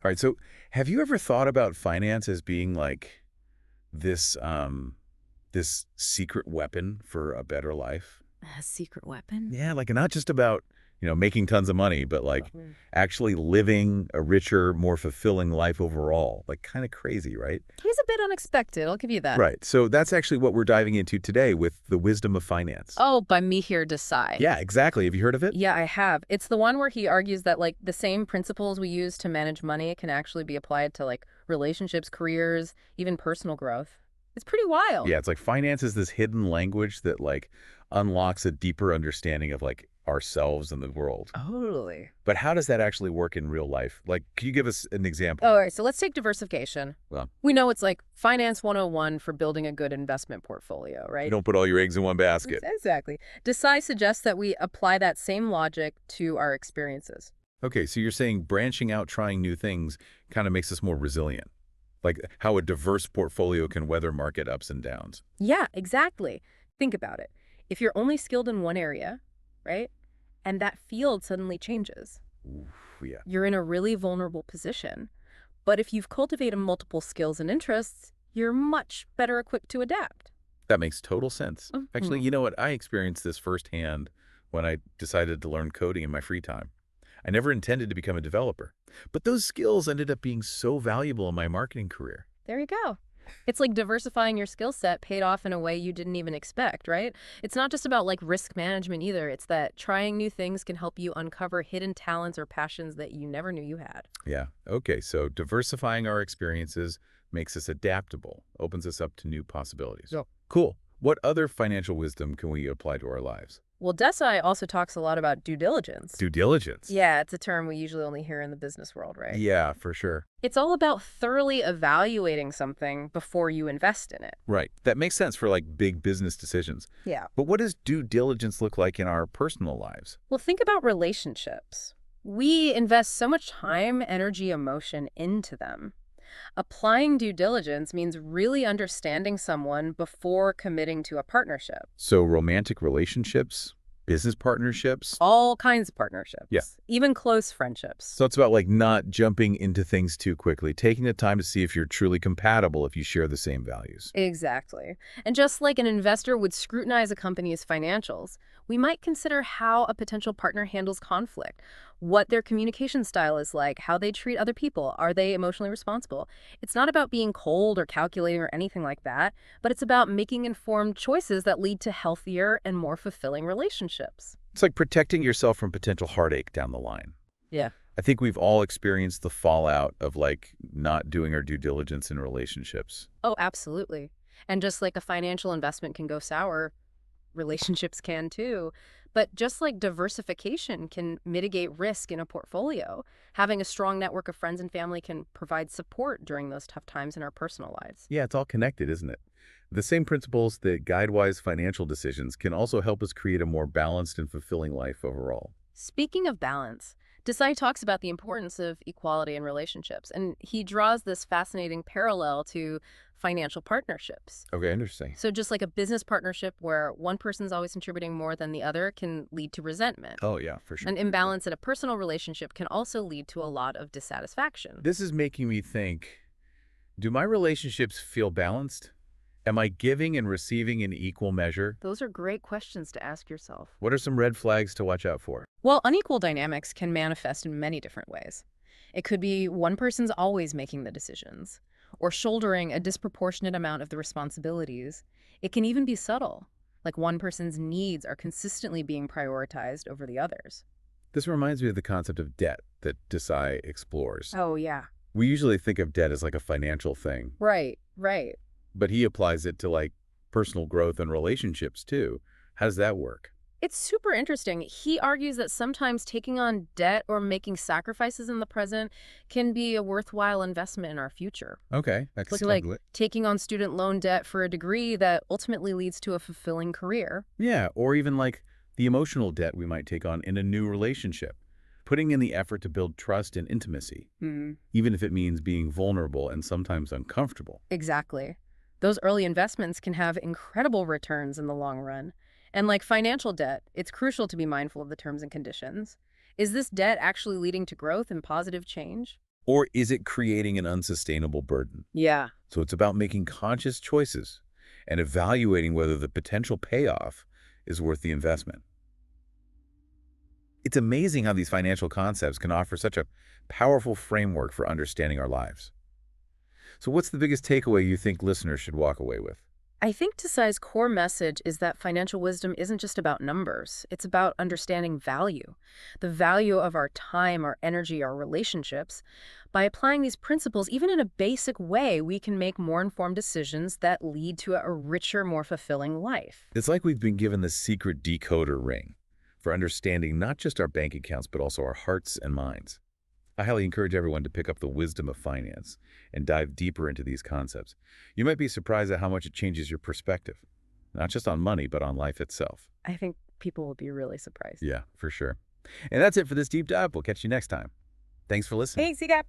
All right, so have you ever thought about finance as being like this this secret weapon for a better life? A secret weapon? Yeah, like not just about, making tons of money, but like actually living a richer, more fulfilling life overall. Like kind of crazy, right? He's a bit unexpected, I'll give you that. Right. So that's actually what we're diving into today with The Wisdom of Finance. Oh, by Mihir Desai. Yeah, exactly. Have you heard of it? Yeah, I have. It's the one where he argues that like the same principles we use to manage money can actually be applied to like relationships, careers, even personal growth. It's pretty wild. Yeah, it's like finance is this hidden language that like unlocks a deeper understanding of like ourselves and the world. Totally. But how does that actually work in real life? Like, can you give us an example? All right, so let's take diversification. Well, We know it's like finance 101 for building a good investment portfolio, you right? don't put all your eggs in one basket. Exactly. Desai suggests that we apply that same logic to our experiences. Okay, so you're saying branching out, trying new things kind of makes us more resilient. Like how a diverse portfolio can weather market ups and downs. Yeah, exactly. Think about it. If you're only skilled in one area, right, and that field suddenly changes, Oof, yeah. you're in a really vulnerable position. But if you've cultivated multiple skills and interests, you're much better equipped to adapt. That makes total sense. Actually, Mhm. you know what? I experienced this firsthand when I decided to learn coding in my free time. I never intended to become a developer, but those skills ended up being so valuable in my marketing career. There you go. It's like diversifying your skill set paid off in a way you didn't even expect, right? It's not just about like risk management either. It's that trying new things can help you uncover hidden talents or passions that you never knew you had. Yeah. Okay. So diversifying our experiences makes us adaptable, opens us up to new possibilities. Yep. Cool. What other financial wisdom can we apply to our lives? Well, Desai also talks a lot about due diligence. Due diligence. Yeah, it's a term we usually only hear in the business world, right? Yeah, for sure. It's all about thoroughly evaluating something before you invest in it. Right. That makes sense for like big business decisions. Yeah. But what does due diligence look like in our personal lives? Well, think about relationships. We invest so much time, energy, emotion into them. Applying due diligence means really understanding someone before committing to a partnership. So romantic relationships, business partnerships. All kinds of partnerships, Yeah. even close friendships. So it's about like not jumping into things too quickly, taking the time to see if you're truly compatible if you share the same values. Exactly. And just like an investor would scrutinize a company's financials, we might consider how a potential partner handles conflict, what their communication style is like, how they treat other people, are they emotionally responsible. It's not about being cold or calculating or anything like that, but it's about making informed choices that lead to healthier and more fulfilling relationships. It's like protecting yourself from potential heartache down the line. Yeah. I think we've all experienced the fallout of like not doing our due diligence in relationships. Oh, absolutely. And just like a financial investment can go sour, relationships can too. But just like diversification can mitigate risk in a portfolio, having a strong network of friends and family can provide support during those tough times in our personal lives. Yeah, it's all connected, isn't it? The same principles that guide wise financial decisions can also help us create a more balanced and fulfilling life overall. Speaking of balance, Desai talks about the importance of equality in relationships, and he draws this fascinating parallel to financial partnerships. Okay, interesting. So just like a business partnership where one person's always contributing more than the other can lead to resentment. Oh, yeah, for sure. An imbalance in a personal relationship can also lead to a lot of dissatisfaction. This is making me think, do my relationships feel balanced? Am I giving and receiving in equal measure? Those are great questions to ask yourself. What are some red flags to watch out for? Well, unequal dynamics can manifest in many different ways. It could be one person's always making the decisions, or shouldering a disproportionate amount of the responsibilities. It can even be subtle, like one person's needs are consistently being prioritized over the others. This reminds me of the concept of debt that Desai explores. Oh, yeah. We usually think of debt as like a financial thing, Right, right. but he applies it to like personal growth and relationships too. How does that work? It's super interesting. He argues that sometimes taking on debt or making sacrifices in the present can be a worthwhile investment in our future. Okay, that's Like taking on student loan debt for a degree that ultimately leads to a fulfilling career. yeah, or even like the emotional debt we might take on in a new relationship. Putting in the effort to build trust and intimacy, even if it means being vulnerable and sometimes uncomfortable. Exactly. Those early investments can have incredible returns in the long run. And like financial debt, it's crucial to be mindful of the terms and conditions. Is this debt actually leading to growth and positive change? Or is it creating an unsustainable burden? Yeah. So it's about making conscious choices and evaluating whether the potential payoff is worth the investment. It's amazing how these financial concepts can offer such a powerful framework for understanding our lives. So what's the biggest takeaway you think listeners should walk away with? I think Desai's core message is that financial wisdom isn't just about numbers. It's about understanding value, the value of our time, our energy, our relationships. By applying these principles, even in a basic way, we can make more informed decisions that lead to a richer, more fulfilling life. It's like we've been given the secret decoder ring for understanding not just our bank accounts, but also our hearts and minds. I highly encourage everyone to pick up the wisdom of finance and dive deeper into these concepts. You might be surprised at how much it changes your perspective, not just on money, but on life itself. I think people will be really surprised. Yeah, for sure. And that's it for this deep dive. We'll catch you next time. Thanks for listening. Thanks, CCAP.